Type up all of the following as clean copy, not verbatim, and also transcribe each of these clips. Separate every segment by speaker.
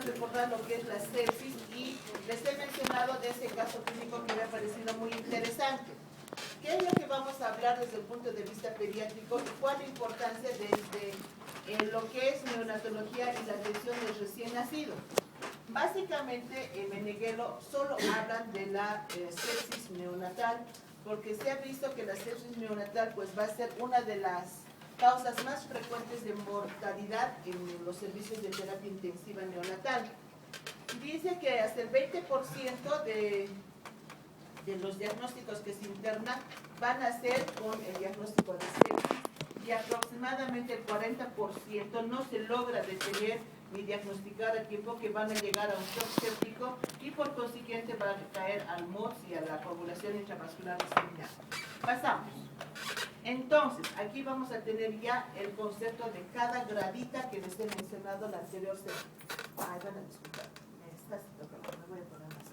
Speaker 1: recordar lo que es la sepsis y les he mencionado de ese caso clínico que me ha parecido muy interesante. ¿Qué es lo que vamos a hablar desde el punto de vista pediátrico y cuál es la importancia desde lo que es neonatología y la atención del recién nacido? Básicamente, en Meneghello solo hablan de la sepsis neonatal, porque se ha visto que la sepsis neonatal pues, va a ser una de las causas más frecuentes de mortalidad en los servicios de terapia intensiva neonatal. Dice que hasta el 20% de los diagnósticos que se internan van a ser con el diagnóstico de sepsis y aproximadamente el 40% no se logra detener ni diagnosticar a tiempo, que van a llegar a un shock séptico y por consiguiente van a caer al MOTS y a la coagulación intravascular disseminada. Pasamos. Entonces, aquí vamos a tener ya el concepto de cada gradita que les he mencionado la anterior semana. Ay, van a disculpar, me está tocando, me voy a poner más.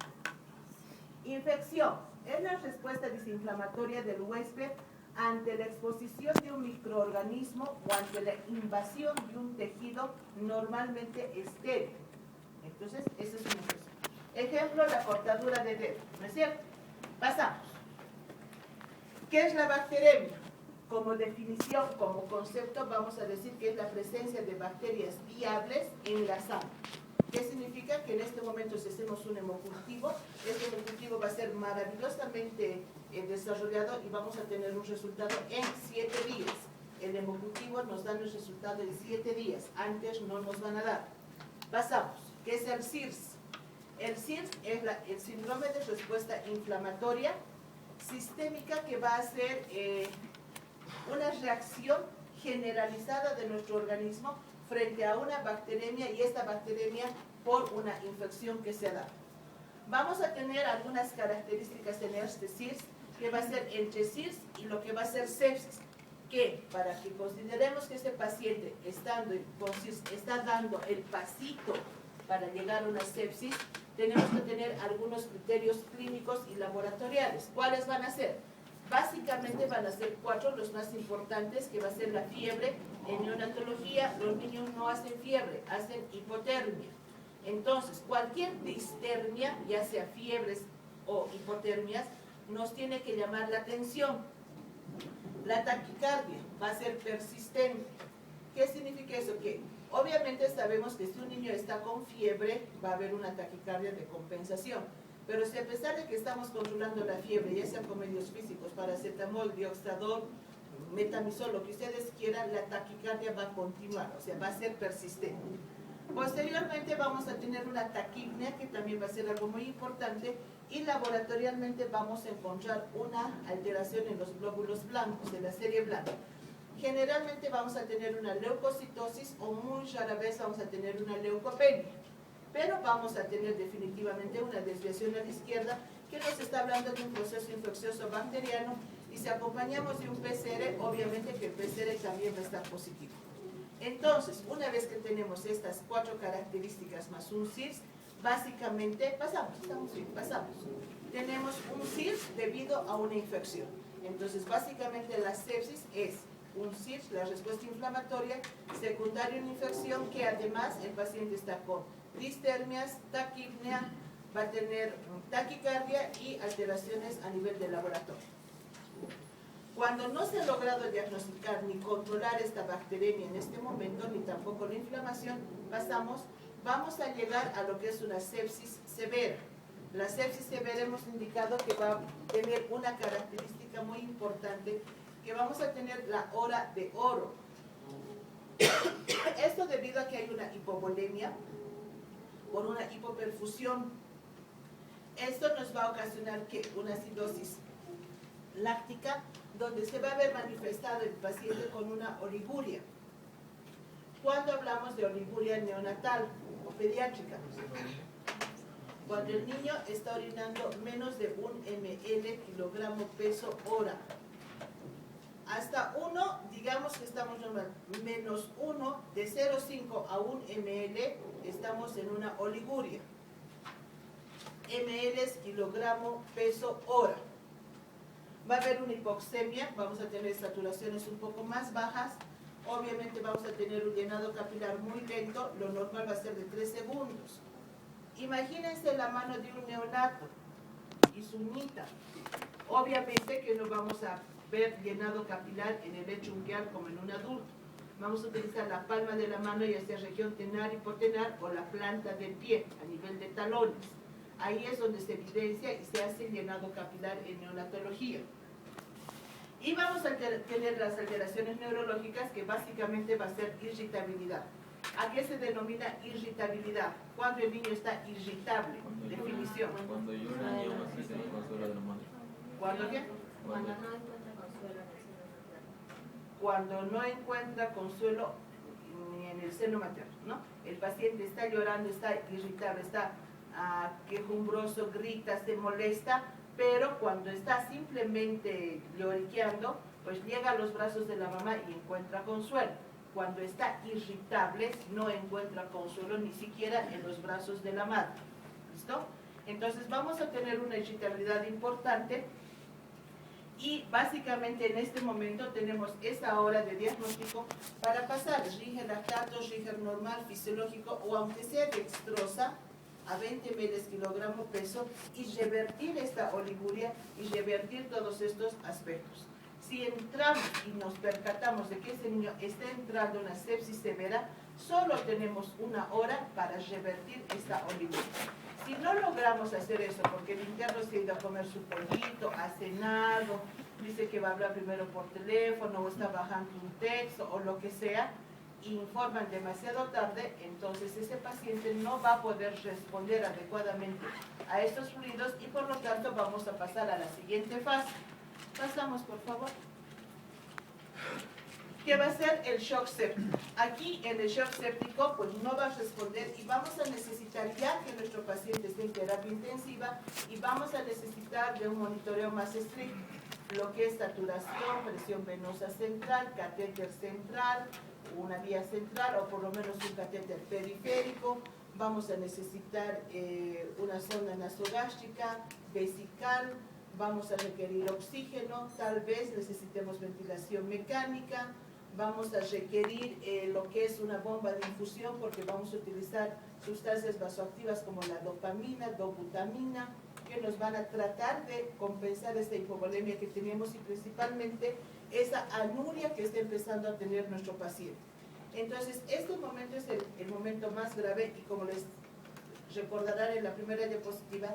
Speaker 1: Infección es la respuesta desinflamatoria del huésped ante la exposición de un microorganismo o ante la invasión de un tejido normalmente estéril. Entonces, esa es una infección. Ejemplo, la cortadura de dedo, ¿no es cierto? Pasamos. ¿Qué es la bacteremia? Como definición, como concepto, vamos a decir que es la presencia de bacterias viables en la sangre. ¿Qué significa? Que en este momento, si hacemos un hemocultivo, este hemocultivo va a ser maravillosamente desarrollado y vamos a tener un resultado en 7 días. El hemocultivo nos da el resultado en 7 días, antes no nos van a dar. Pasamos. ¿Qué es el SIRS? El SIRS es el síndrome de respuesta inflamatoria sistémica, que va a ser una reacción generalizada de nuestro organismo frente a una bacteremia, y esta bacteremia por una infección que se ha dado. Vamos a tener algunas características en este SIRS, que va a ser entre SIRS y lo que va a ser sepsis, que para que consideremos que este paciente estando con SIRS está dando el pasito para llegar a una sepsis, tenemos que tener algunos criterios clínicos y laboratoriales. ¿Cuáles van a ser? Básicamente van a ser 4 los más importantes, que va a ser la fiebre. En neonatología los niños no hacen fiebre, hacen hipotermia. Entonces, cualquier distermia, ya sea fiebres o hipotermias, nos tiene que llamar la atención. La taquicardia va a ser persistente. ¿Qué significa eso? Que obviamente sabemos que si un niño está con fiebre, va a haber una taquicardia de compensación. Pero si a pesar de que estamos controlando la fiebre, ya sea con medios físicos, paracetamol, dioxador, metamizol, lo que ustedes quieran, la taquicardia va a continuar, o sea, va a ser persistente. Posteriormente vamos a tener una taquipnea, que también va a ser algo muy importante, y laboratorialmente vamos a encontrar una alteración en los glóbulos blancos, de la serie blanca. Generalmente vamos a tener una leucocitosis o muy rara vez vamos a tener una leucopenia. Pero vamos a tener definitivamente una desviación a la izquierda, que nos está hablando de un proceso infeccioso bacteriano, y si acompañamos de un PCR, obviamente que el PCR también va a estar positivo. Entonces, una vez que tenemos estas 4 características más un SIRS, básicamente, pasamos. Tenemos un SIRS debido a una infección. Entonces, básicamente la sepsis es un SIRS, la respuesta inflamatoria, secundaria a una infección, que además el paciente está con distermias, taquipnea, va a tener taquicardia y alteraciones a nivel de laboratorio. Cuando no se ha logrado diagnosticar ni controlar esta bacteremia en este momento, ni tampoco la inflamación, vamos a llegar a lo que es una sepsis severa. La sepsis severa hemos indicado que va a tener una característica muy importante, que vamos a tener la hora de oro. Esto debido a que hay una hipovolemia por una hipoperfusión. Esto nos va a ocasionar que una acidosis láctica, donde se va a ver manifestado el paciente con una oliguria. Cuando hablamos de oliguria neonatal o pediátrica, cuando el niño está orinando menos de 1 ml kilogramo peso hora, hasta 1, digamos que estamos normal, menos 1, de 0,5 a 1 ml, estamos en una oliguria. ml, kilogramo, peso, hora. Va a haber una hipoxemia, vamos a tener saturaciones un poco más bajas, obviamente vamos a tener un llenado capilar muy lento, lo normal va a ser de 3 segundos. Imagínense la mano de un neonato y su uñita. Obviamente que no vamos a ver llenado capilar en el lecho ungueal como en un adulto. Vamos a utilizar la palma de la mano, ya sea región tenar, hipotenar, o la planta del pie a nivel de talones. Ahí es donde se evidencia y se hace el llenado capilar en neonatología. Y vamos a tener las alteraciones neurológicas, que básicamente va a ser irritabilidad. ¿A qué se denomina irritabilidad? Cuando el niño está irritable. Definición.
Speaker 2: Cuando llora el niño así se consuela de la madre.
Speaker 1: ¿Cuándo qué?
Speaker 3: Cuando no encuentra consuelo en el seno materno.
Speaker 1: Cuando no encuentra consuelo ni en el seno materno, ¿no? El paciente está llorando, está irritable, está quejumbroso, grita, se molesta, pero cuando está simplemente lloriqueando, pues llega a los brazos de la mamá y encuentra consuelo. Cuando está irritable, no encuentra consuelo ni siquiera en los brazos de la madre. ¿Listo? Entonces vamos a tener una irritabilidad importante y básicamente en este momento tenemos esa hora de diagnóstico para pasar Ringer lactato, Ringer normal, fisiológico o aunque sea dextrosa a 20 mg/kg peso y revertir esta oliguria y revertir todos estos aspectos. Si entramos y nos percatamos de que ese niño está entrando en una sepsis severa, solo tenemos una hora para revertir esta oliguria. Si no logramos hacer eso, porque el interno se ha ido a comer su pollito, ha cenado, dice que va a hablar primero por teléfono o está bajando un texto o lo que sea, y informan demasiado tarde, entonces ese paciente no va a poder responder adecuadamente a estos fluidos y por lo tanto vamos a pasar a la siguiente fase. Pasamos, por favor. ¿Qué va a ser el shock séptico? Aquí en el shock séptico pues no va a responder y vamos a necesitar, ya que nuestro paciente está en terapia intensiva, y vamos a necesitar de un monitoreo más estricto, lo que es saturación, presión venosa central, catéter central, una vía central o por lo menos un catéter periférico. Vamos a necesitar una sonda nasogástrica, vesical, vamos a requerir oxígeno, tal vez necesitemos ventilación mecánica, vamos a requerir lo que es una bomba de infusión porque vamos a utilizar sustancias vasoactivas como la dopamina, dobutamina, que nos van a tratar de compensar esta hipovolemia que tenemos y principalmente esa anuria que está empezando a tener nuestro paciente. Entonces, este momento es el momento más grave y como les recordarán en la primera diapositiva,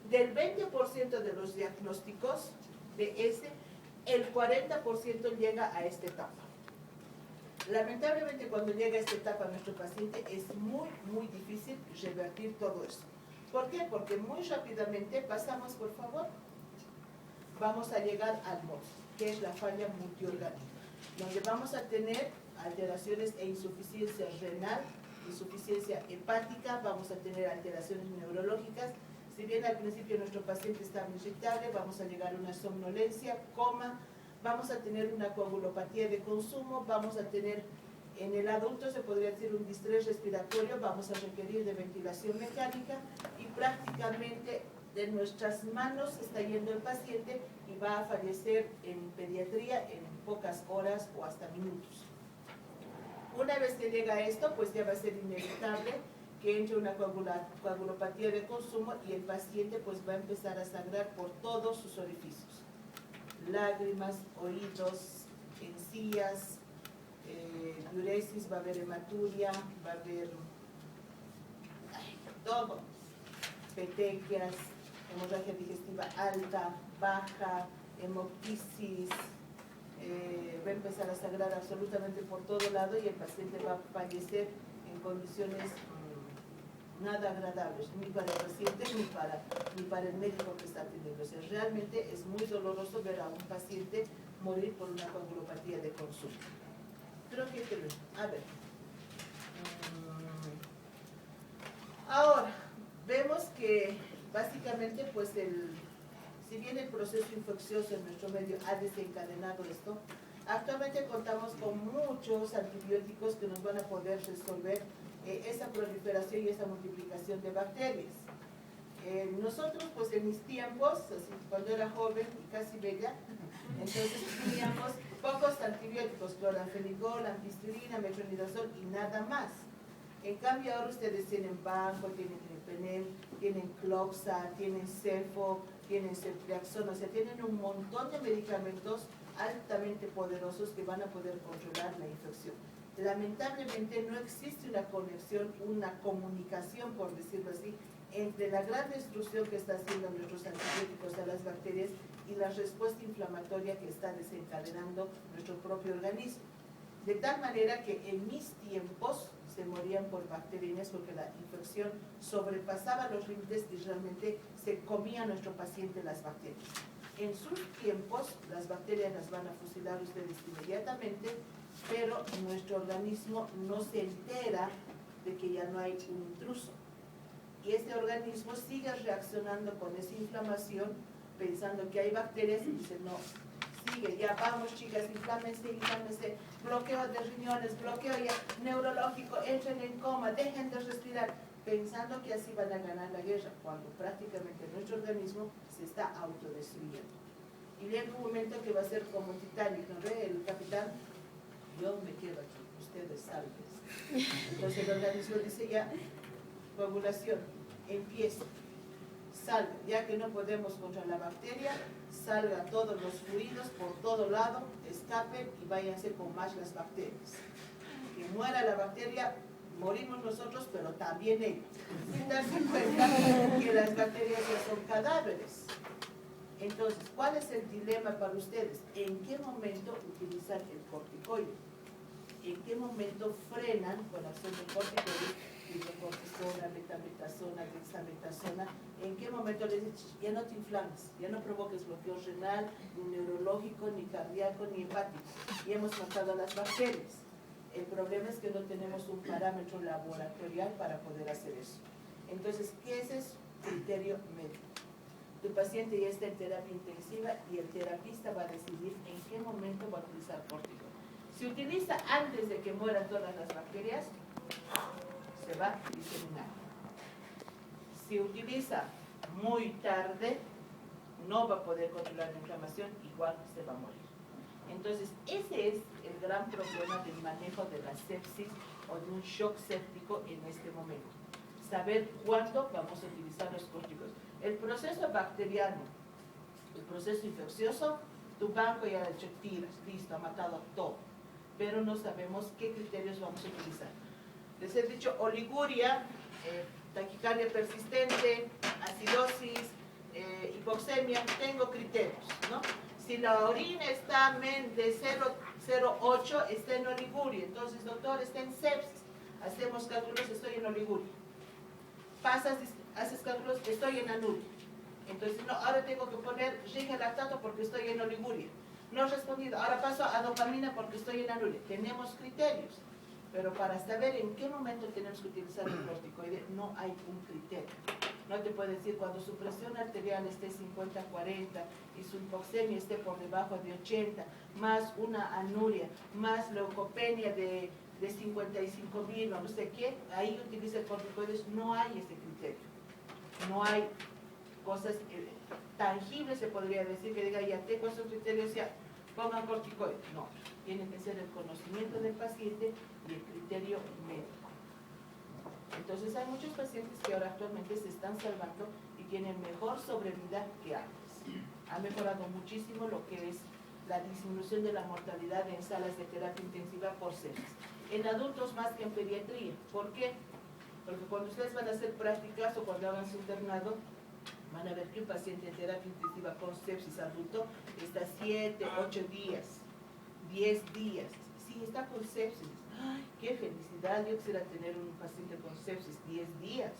Speaker 1: del 20% de los diagnósticos de el 40% llega a esta etapa. Lamentablemente, cuando llega a esta etapa nuestro paciente es muy difícil revertir todo eso. ¿Por qué? Porque muy rápidamente, pasamos por favor, vamos a llegar al MOS, que es la falla multiorgánica, donde vamos a tener alteraciones e insuficiencia renal, insuficiencia hepática, vamos a tener alteraciones neurológicas. Si bien al principio nuestro paciente está irritable, vamos a llegar a una somnolencia, coma, vamos a tener una coagulopatía de consumo, vamos a tener, en el adulto se podría decir un distrés respiratorio, vamos a requerir de ventilación mecánica y prácticamente de nuestras manos está yendo el paciente y va a fallecer en pediatría en pocas horas o hasta minutos. Una vez que llega a esto, pues ya va a ser inevitable que entre una coagulopatía de consumo y el paciente pues va a empezar a sangrar por todos sus orificios. Lágrimas, oídos, encías, diuresis, va a haber hematuria, va a haber todo, petequias, hemorragia digestiva alta, baja, hemoptisis, va a empezar a sangrar absolutamente por todo lado y el paciente va a fallecer en condiciones nada agradables, ni para el paciente ni para el médico que está atendiendo. O sea, realmente es muy doloroso ver a un paciente morir por una coagulopatía de consumo. Creo que a ver. Ahora, vemos que básicamente pues si bien el proceso infeccioso en nuestro medio ha desencadenado esto, actualmente contamos con muchos antibióticos que nos van a poder resolver esa proliferación y esa multiplicación de bacterias. Nosotros, pues en mis tiempos, así, cuando era joven y casi bella, entonces teníamos pocos antibióticos, cloranfenicol, ampicilina, metronidazol y nada más. En cambio ahora ustedes tienen Banco, tienen Tripenem, tienen Cloxa, tienen Cefo, tienen Ceftriaxona, o sea, tienen un montón de medicamentos altamente poderosos que van a poder controlar la infección. Lamentablemente no existe una conexión, una comunicación, por decirlo así, entre la gran destrucción que está haciendo nuestros antibióticos a las bacterias y la respuesta inflamatoria que está desencadenando nuestro propio organismo. De tal manera que en mis tiempos se morían por bacterias porque la infección sobrepasaba los límites y realmente se comía a nuestro paciente las bacterias. En sus tiempos las bacterias las van a fusilar ustedes inmediatamente, pero nuestro organismo no se entera de que ya no hay un intruso. Y este organismo sigue reaccionando con esa inflamación pensando que hay bacterias y dice no, sigue, ya vamos chicas, inflámense, bloqueo de riñones, bloqueo ya neurológico, entren en coma, dejen de respirar, pensando que así van a ganar la guerra, cuando prácticamente nuestro organismo se está autodestruyendo. Y llega un momento que va a ser como Titanic, ¿no ve? El capitán, yo me quedo aquí, ustedes salven. Entonces el organismo dice ya, coagulación, empieza. Salga, ya que no podemos contra la bacteria, salgan todos los fluidos por todo lado, escapen y váyanse con más las bacterias. Que muera la bacteria, morimos nosotros, pero también ellos. Sin darse cuenta que las bacterias ya son cadáveres. Entonces, ¿cuál es el dilema para ustedes? ¿En qué momento utilizan el corticoide? ¿En qué momento frenan con la acción del corticoide? Hidrocortisona, metametasona, dexametasona, ¿en qué momento les dicen, ya no te inflames, ya no provoques bloqueo renal, ni neurológico, ni cardíaco, ni hepático? Y hemos matado a las bacterias. El problema es que no tenemos un parámetro laboratorial para poder hacer eso. Entonces, ¿qué es ese criterio médico? Tu paciente ya está en terapia intensiva y el terapista va a decidir en qué momento va a utilizar corticoide. Si utiliza antes de que mueran todas las bacterias, se va a diseminar. Si utiliza muy tarde, no va a poder controlar la inflamación, igual se va a morir. Entonces, ese es el gran problema del manejo de la sepsis o de un shock séptico en este momento. Saber cuándo vamos a utilizar los corticoides. El proceso bacteriano, el proceso infeccioso, tu banco ya ha hecho tiras, listo, ha matado todo. Pero no sabemos qué criterios vamos a utilizar. Les he dicho oliguria, taquicardia persistente, acidosis, hipoxemia, tengo criterios, ¿no? Si la orina está de 0,08, está en oliguria, entonces doctor, está en sepsis. Hacemos cálculos, estoy en oliguria. Haces cálculos, estoy en anuria. Entonces, no, ahora tengo que poner rigelactato porque estoy en oliguria. No he respondido, ahora paso a dopamina porque estoy en anuria. Tenemos criterios. Pero para saber en qué momento tenemos que utilizar el corticoide, no hay un criterio. No te puede decir cuando su presión arterial esté 50-40 y su hipoxemia esté por debajo de 80, más una anuria, más leucopenia de 55.000 o no sé qué, ahí utiliza el corticoide. No hay ese criterio. No hay cosas tangibles, se podría decir, que diga, ya tengo esos criterios, ya pongan corticoide. No, tiene que ser el conocimiento del paciente y el criterio médico. Entonces hay muchos pacientes que ahora actualmente se están salvando y tienen mejor sobrevida que antes. Ha mejorado muchísimo lo que es la disminución de la mortalidad en salas de terapia intensiva por sepsis. En adultos más que en pediatría. ¿Por qué? Porque cuando ustedes van a hacer prácticas o cuando hagan su internado, van a ver que un paciente en terapia intensiva con sepsis adulto está 7, 8 días, 10 días. Sí, está con sepsis. ¡Ay, qué felicidad! Yo quisiera tener un paciente con sepsis 10 días.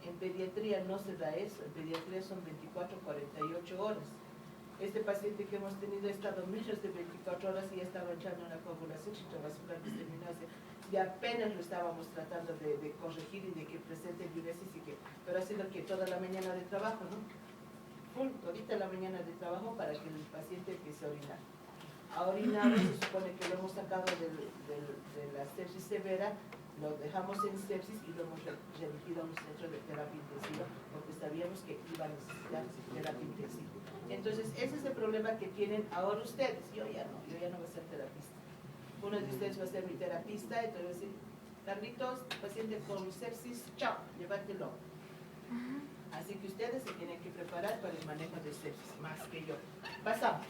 Speaker 1: En pediatría no se da eso. En pediatría son 24, 48 horas. Este paciente que hemos tenido ha estado menos de 24 horas y ya estaba echando una coagulación intravascular disseminada. Y apenas lo estábamos tratando de corregir y de que presente diuresis y que, pero ha sido que toda la mañana de trabajo, ¿no? Ahorita la mañana de trabajo para que el paciente empiece a orinar. Ha orinado, se supone que lo hemos sacado de la sepsis severa lo dejamos en sepsis y lo hemos dirigido a un centro de terapia intensiva porque sabíamos que iba a necesitar terapia intensiva. Entonces, ese es el problema que tienen ahora ustedes. Yo ya no voy a ser terapista. Uno de ustedes va a ser mi terapista, entonces va a decir, Carlitos, paciente con sepsis, chao, levántelo. Así que ustedes se tienen que preparar para el manejo de sepsis, más que yo. Pasamos.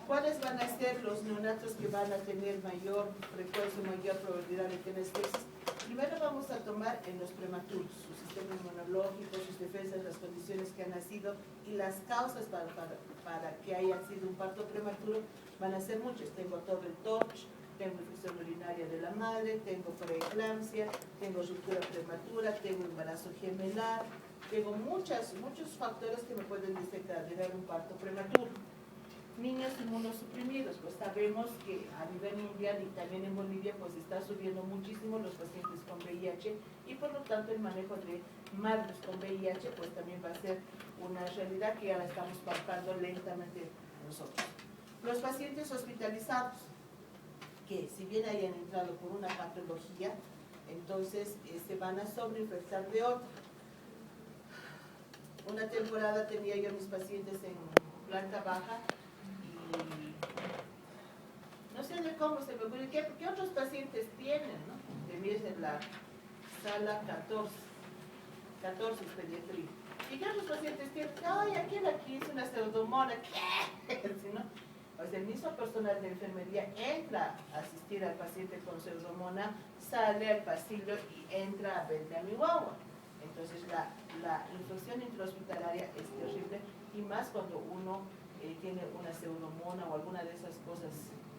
Speaker 1: ¿Cuáles van a ser los neonatos que van a tener mayor frecuencia, mayor probabilidad de tener sepsis? Primero vamos a tomar en los prematuros, su sistema inmunológico, sus defensas, las condiciones que han nacido y las causas para que haya sido un parto prematuro van a ser muchas. Tengo Torre Torch, tengo infección urinaria de la madre, tengo preeclampsia, tengo ruptura prematura, tengo embarazo gemelar, tengo muchos factores que me pueden desencadenar un parto prematuro. Niños inmunosuprimidos, pues sabemos que a nivel mundial y también en Bolivia pues está subiendo muchísimo los pacientes con VIH y por lo tanto el manejo de madres con VIH pues también va a ser una realidad que ya la estamos palpando lentamente nosotros. Los pacientes hospitalizados, que si bien hayan entrado por una patología, entonces se van a sobreinfectar de otra. Una temporada tenía yo a mis pacientes en planta baja y no sé de cómo se me ocurre, ¿qué otros pacientes tienen? ¿No? De mí es en la sala 14 es pediatría. ¿Y qué otros pacientes tienen? Ay, aquí es una pseudomona, ¿qué? ¿Sí, no? O sea, el mismo personal de enfermería entra a asistir al paciente con pseudomona, sale al pasillo y entra a verle a mi guagua. Entonces la infección intrahospitalaria es terrible y más cuando uno tiene una pseudomona o alguna de esas cosas,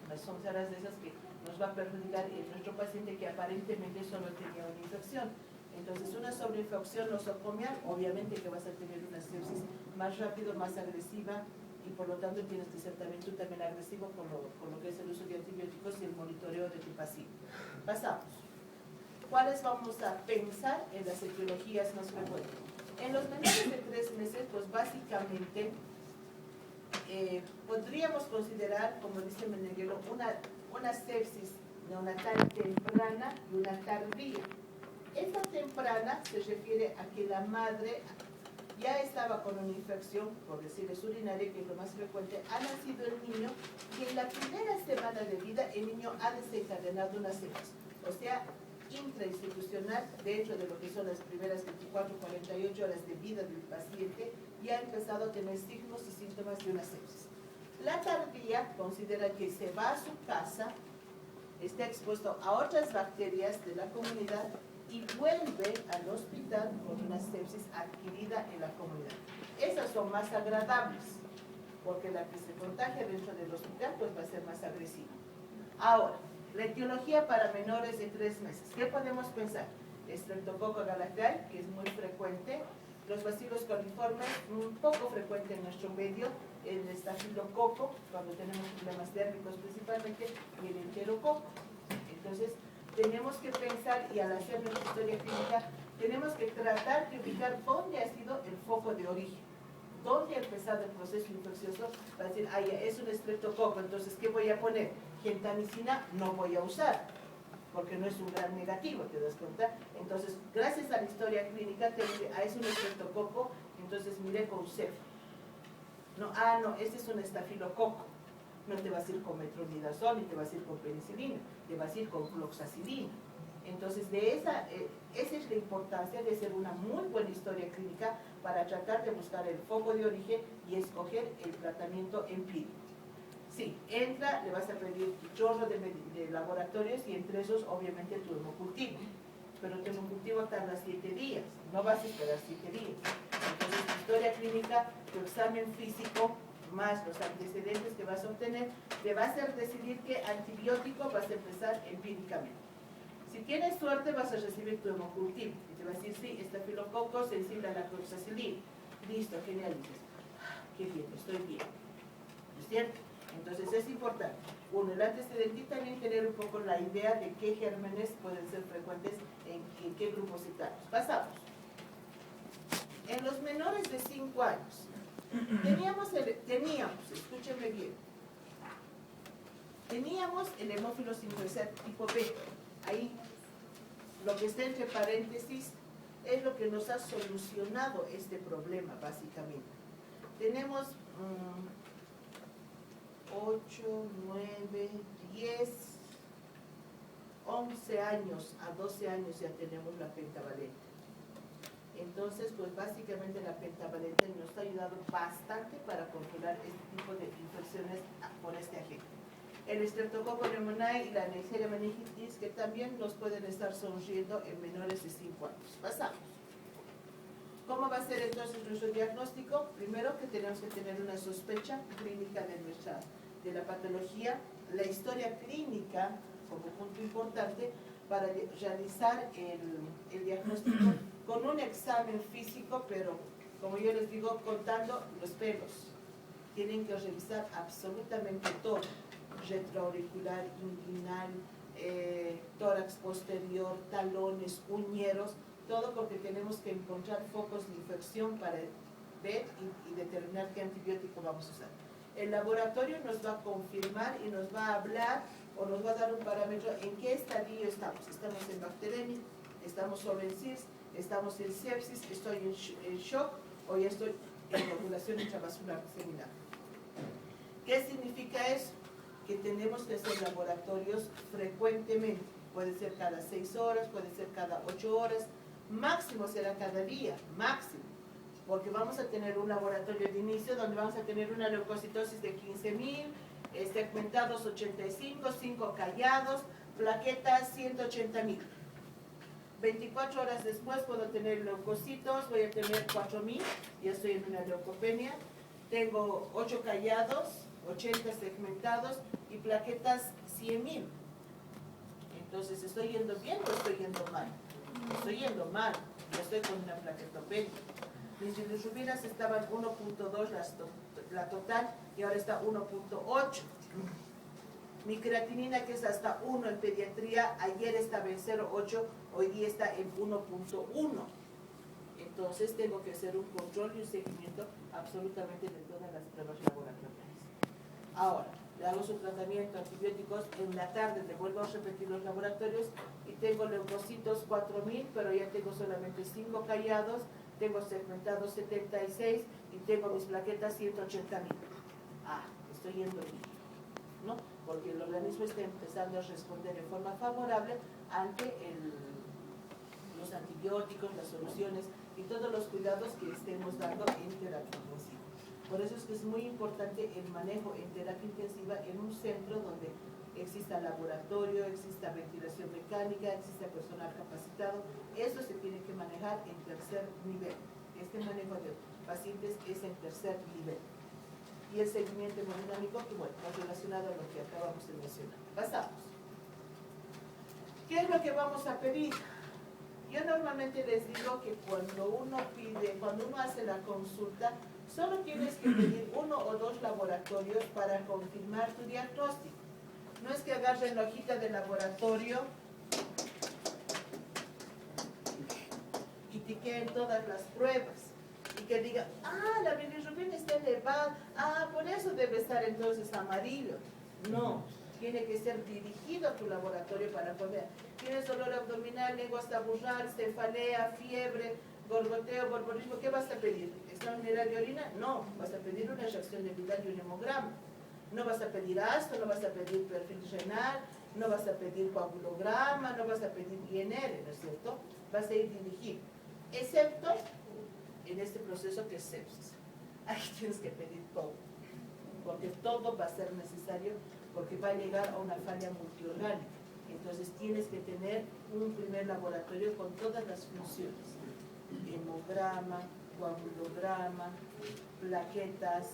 Speaker 1: las sonceras de esas que nos va a perjudicar en nuestro paciente que aparentemente solo tenía una infección. Entonces una sobreinfección nosocomial, obviamente que vas a tener una sepsis más rápido, más agresiva y por lo tanto tienes que ser también tú también agresivo con lo que es el uso de antibióticos y el monitoreo de tu paciente. Pasamos. ¿Cuáles vamos a pensar en las etiologías más frecuentes? En los menores de 3 meses, pues básicamente podríamos considerar, como dice Meneghello, una sepsis neonatal temprana y una tardía. Esta temprana se refiere a que la madre ya estaba con una infección, por decirles urinaria, que es lo más frecuente, ha nacido el niño y en la primera semana de vida el niño ha desencadenado una sepsis. O sea, intrainstitucional, dentro de lo que son las primeras 24, 48 horas de vida del paciente, ya ha empezado a tener signos y síntomas de una sepsis. La tardía considera que se va a su casa, está expuesto a otras bacterias de la comunidad y vuelve al hospital con una sepsis adquirida en la comunidad. Esas son más agradables, porque la que se contagia dentro del hospital pues va a ser más agresiva. Ahora, la etiología para menores de 3 meses. ¿Qué podemos pensar? Streptococcus galactiae, que es muy frecuente, los bacilos coliformes, un poco frecuente en nuestro medio, el estafilococo, cuando tenemos problemas térmicos principalmente, y el enterococo. Entonces, tenemos que pensar, y al hacer nuestra historia clínica, tenemos que tratar de ubicar dónde ha sido el foco de origen, dónde ha empezado el proceso infeccioso, para decir, ah, ya, es un estreptococo, entonces, ¿qué voy a poner? Gentamicina no voy a usar, porque no es un gran negativo, ¿te das cuenta? Entonces, gracias a la historia clínica, te dice, ah, es un estreptococo, entonces mire con CEF. No, ah, no, este es un estafilococo. No te vas a ir con metronidazol ni te vas a ir con penicilina, te vas a ir con fluoxacilina. Entonces, esa es la importancia de hacer una muy buena historia clínica para tratar de buscar el foco de origen y escoger el tratamiento empírico. Sí, entra, le vas a pedir un chorro de laboratorios y entre esos, obviamente, tu hemocultivo. Pero tu hemocultivo tarda 7 días, no vas a esperar 7 días. Entonces, tu historia clínica, tu examen físico, más los antecedentes que vas a obtener, te va a hacer decidir qué antibiótico vas a empezar empíricamente. Si tienes suerte, vas a recibir tu hemocultivo y te va a decir, sí, estafilococo sensible a la fluoxacilina. Listo, genial, dices, qué bien, estoy bien. ¿No es cierto? Entonces es importante, uno, el antecedente y también tener un poco la idea de qué gérmenes pueden ser frecuentes en qué grupos etarios. Pasamos. En los menores de 5 años, teníamos, escúchenme bien, teníamos el hemófilo influenza tipo B, Ahí, lo que está entre paréntesis es lo que nos ha solucionado este problema, básicamente. Tenemos 8, 9, 10, 11 años, a 12 años ya tenemos la pentavalente. Entonces, pues básicamente la pentavalente nos ha ayudado bastante para controlar este tipo de infecciones por este agente. El Streptococcus pneumoniae y la Neisseria meningitis, que también nos pueden estar sonriendo en menores de 5 años. Pasamos. ¿Cómo va a ser entonces nuestro diagnóstico? Primero que tenemos que tener una sospecha clínica de la patología, la historia clínica como punto importante para realizar el diagnóstico con un examen físico, pero como yo les digo, contando los pelos. Tienen que revisar absolutamente todo, retroauricular, inguinal, tórax posterior, talones, uñeros, todo porque tenemos que encontrar focos de infección para ver y determinar qué antibiótico vamos a usar. El laboratorio nos va a confirmar y nos va a hablar o nos va a dar un parámetro en qué estadio estamos. Estamos en bacteremia, estamos solo en CIRS, estamos en sepsis, estoy en shock o ya estoy en coagulación intravascular disseminada. ¿Qué significa eso? Que tenemos que hacer laboratorios frecuentemente. Puede ser cada 6 horas, puede ser cada 8 horas, máximo será cada día, máximo. Porque vamos a tener un laboratorio de inicio donde vamos a tener una leucocitosis de 15.000, segmentados 85, 5 callados, plaquetas 180.000. 24 horas después puedo tener leucocitos, voy a tener 4.000, ya estoy en una leucopenia. Tengo 8 callados, 80 segmentados y plaquetas 100.000. Entonces, ¿estoy yendo bien o estoy yendo mal? Estoy yendo mal, ya estoy con una plaquetopenia. Mis bilirrubinas estaban 1.2 la total y ahora está 1.8. Mi creatinina, que es hasta 1 en pediatría, ayer estaba en 0.8, hoy día está en 1.1. Entonces tengo que hacer un control y un seguimiento absolutamente de todas las pruebas laboratoriales. Ahora, le hago su tratamiento, antibióticos, en la tarde le vuelvo a repetir los laboratorios y tengo leucocitos 4.000, pero ya tengo solamente 5 callados, tengo segmentados 76 y tengo mis plaquetas 180.000. Ah, estoy yendo bien, ¿no? Porque el organismo está empezando a responder en forma favorable ante los antibióticos, las soluciones y todos los cuidados que estemos dando en terapia intensiva. Por eso es que es muy importante el manejo en terapia intensiva en un centro donde exista laboratorio, exista ventilación mecánica, exista personal capacitado. Eso se tiene que manejar en tercer nivel. Este manejo de pacientes es en tercer nivel. Y el seguimiento hemodinámico, que bueno, es relacionado a lo que acabamos de mencionar. Pasamos. ¿Qué es lo que vamos a pedir? Yo normalmente les digo que cuando uno hace la consulta, solo tienes que pedir 1 o 2 laboratorios para confirmar tu diagnóstico. No es que agarren la hojita de laboratorio y tiqueen todas las pruebas y que diga, la bilirrubina está elevada, por eso debe estar entonces amarillo. No, tiene que ser dirigido a tu laboratorio para poder. Tienes dolor abdominal, lengua hasta burral, cefalea, fiebre, gorgoteo, borborismo, ¿qué vas a pedir? ¿Examen general de orina? No, vas a pedir una reacción de Vidal y un hemograma. No vas a pedir ASTO, no vas a pedir perfil renal, no vas a pedir coagulograma, no vas a pedir INR, ¿no es cierto? Vas a ir dirigido, excepto en este proceso que es sepsis. Ahí tienes que pedir todo, porque todo va a ser necesario, porque va a llegar a una falla multiorgánica. Entonces tienes que tener un primer laboratorio con todas las funciones: hemograma, coagulograma, plaquetas,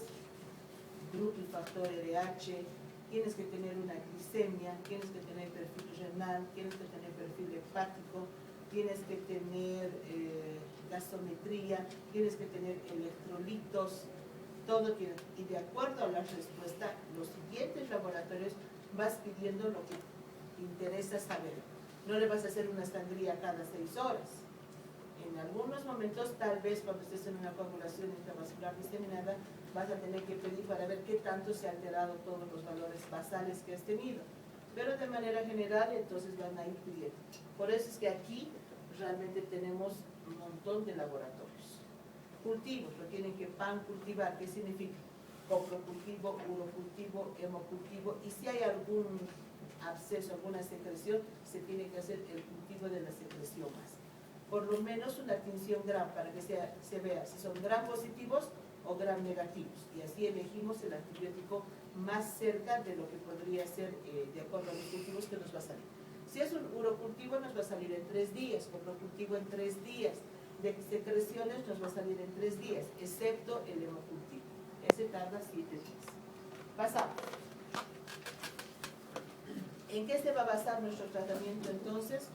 Speaker 1: grupo y factor RH, tienes que tener una glicemia, tienes que tener perfil renal, tienes que tener perfil hepático, tienes que tener gasometría, tienes que tener electrolitos, todo tiene. Y de acuerdo a la respuesta, los siguientes laboratorios vas pidiendo lo que te interesa saber. No le vas a hacer una sangría cada 6 horas. En algunos momentos, tal vez cuando estés en una coagulación intravascular diseminada, vas a tener que pedir para ver qué tanto se han alterado todos los valores basales que has tenido. pero de manera general entonces van a ir pidiendo. Por eso es que aquí realmente tenemos un montón de laboratorios. Cultivos, lo tienen que pancultivar, ¿qué significa? Coprocultivo, urocultivo, hemocultivo, y si hay algún absceso, alguna secreción, se tiene que hacer el cultivo de la secreción más. Por lo menos una tinción gram para que se vea si son gram positivos o gram negativos, y así elegimos el antibiótico más cerca de lo que podría ser de acuerdo a los cultivos que nos va a salir. Si es un urocultivo nos va a salir en 3 días, coprocultivo en 3 días, de secreciones nos va a salir en 3 días, excepto el hemocultivo. Ese tarda 7 días. Pasamos. ¿En qué se va a basar nuestro tratamiento entonces?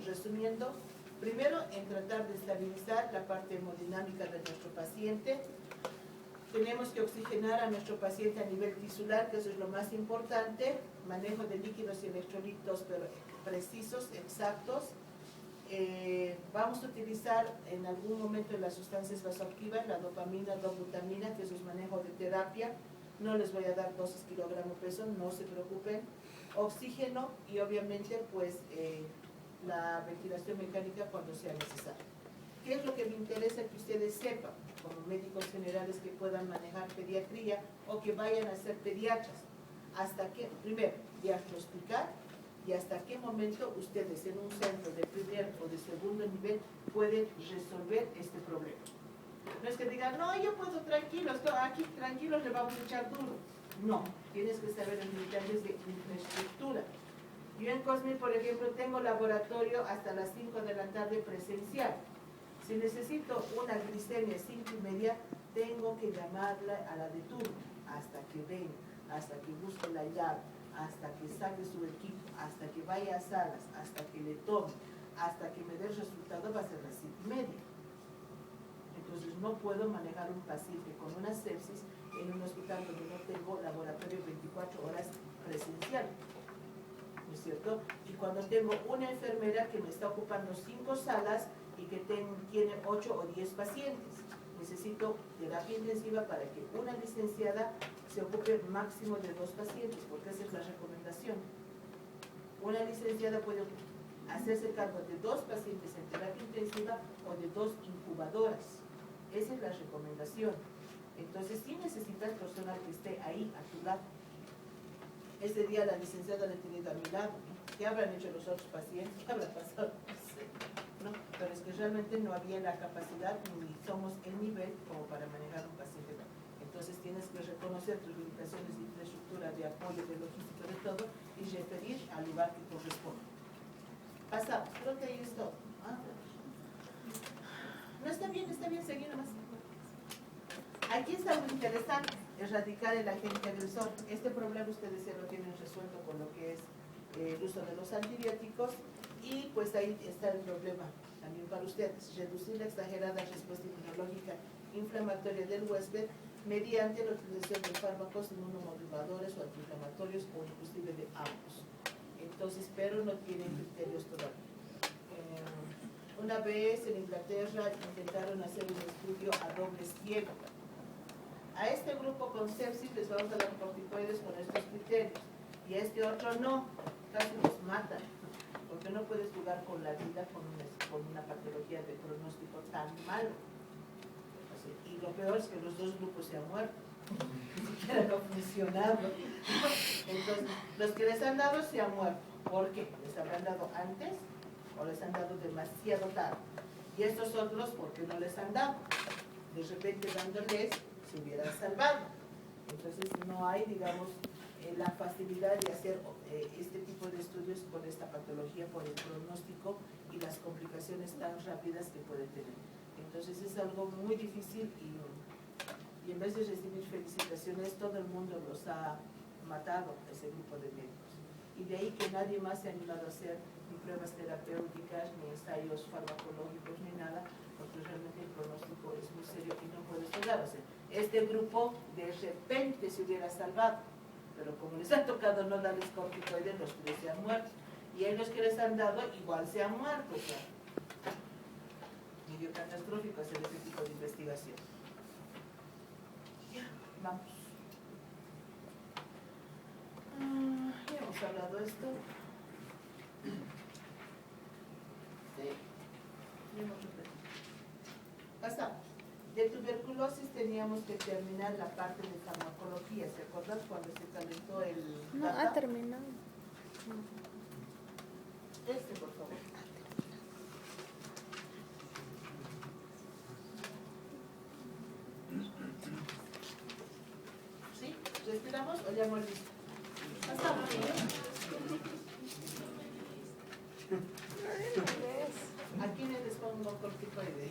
Speaker 1: Resumiendo, primero en tratar de estabilizar la parte hemodinámica de nuestro paciente. Tenemos que oxigenar a nuestro paciente a nivel tisular, que eso es lo más importante. Manejo de líquidos y electrolitos pero precisos, exactos. Vamos a utilizar en algún momento las sustancias vasoactivas, la dopamina, dobutamina, que eso es manejo de terapia. No les voy a dar dosis kilogramo peso, no se preocupen. Oxígeno y obviamente pues la ventilación mecánica cuando sea necesario. ¿Qué es lo que me interesa que ustedes sepan como médicos generales que puedan manejar pediatría o que vayan a ser pediatras? Hasta que, primero, diagnosticar y hasta qué momento ustedes en un centro de primer o de segundo nivel pueden resolver este problema. No es que digan, no, yo puedo tranquilos, aquí tranquilos le vamos a echar duro. No, tienes que saber los detalles de infraestructura. Yo en Cosmi, por ejemplo, tengo laboratorio hasta las 5 de la tarde presencial. Si necesito una glicemia 5:30, tengo que llamarla a la de turno, hasta que venga, hasta que busque la llave, hasta que saque su equipo, hasta que vaya a salas, hasta que le tome, hasta que me dé el resultado, va a ser las 5:30. Entonces no puedo manejar un paciente con una sepsis en un hospital donde no tengo laboratorio 24 horas presencial, ¿no es cierto? Y cuando tengo una enfermera que me está ocupando 5 salas y que tiene 8 o 10 pacientes, necesito terapia intensiva para que una licenciada se ocupe máximo de 2 pacientes, porque esa es la recomendación. Una licenciada puede hacerse cargo de 2 pacientes en terapia intensiva o de 2 incubadoras. Esa es la recomendación. Entonces sí necesitas personal que esté ahí a tu lado. Ese día la licenciada la he tenido a mi lado. ¿Qué habrán hecho los otros pacientes? ¿Qué habrá pasado? No sé. ¿No? Pero es que realmente no había la capacidad ni somos el nivel como para manejar un paciente. Entonces tienes que reconocer tus limitaciones de infraestructura, de apoyo, de logística, de todo, y referir al lugar que corresponde. Pasamos, creo que ahí es todo. No, está bien, seguir nomás. Aquí está muy interesante, erradicar el agente agresor. Este problema ustedes ya lo tienen resuelto con lo que es el uso de los antibióticos, y pues ahí está el problema también para ustedes, reducir la exagerada respuesta inmunológica inflamatoria del huésped mediante la utilización de fármacos inmunomoduladores o antiinflamatorios o inclusive de ambos. Entonces, pero no tienen criterios todavía. Una vez en Inglaterra intentaron hacer un estudio a doble ciego. A este grupo con sepsis les vamos a dar corticoides con estos criterios, y a este otro no, casi los matan, porque no puedes jugar con la vida con una patología de pronóstico tan malo. Así, y lo peor es que los 2 grupos se han muerto, ni siquiera no ha funcionado. Entonces, los que les han dado se han muerto. ¿Por qué? ¿Les habrán dado antes o les han dado demasiado tarde? Y estos otros, ¿por qué no les han dado? De repente dándoles se hubieran salvado. Entonces no hay, digamos, la facilidad de hacer este tipo de estudios con esta patología por el pronóstico y las complicaciones tan rápidas que puede tener. Entonces es algo muy difícil, y en vez de recibir felicitaciones, todo el mundo los ha matado, ese grupo de médicos. Y de ahí que nadie más se ha animado a hacer ni pruebas terapéuticas, ni ensayos farmacológicos, ni nada, porque realmente el pronóstico es muy serio y no puede salvar. O sea, este grupo de repente se hubiera salvado, pero como les ha tocado no darles corticoides, los que se han muerto. Y a los que les han dado igual se han muerto. O sea, medio catastrófico hacer ese tipo de investigación. Ya, vamos. Vamos. habíamos hablado esto. Sí. Pasamos. De tuberculosis teníamos que terminar la parte de farmacología, ¿se acuerdan cuando se calentó el
Speaker 4: No,
Speaker 1: data?
Speaker 4: ha terminado.
Speaker 1: Por favor. ¿Sí? ¿Respiramos o ya hemos visto? Pasamos. ¿A quiénes les pongo corticoide?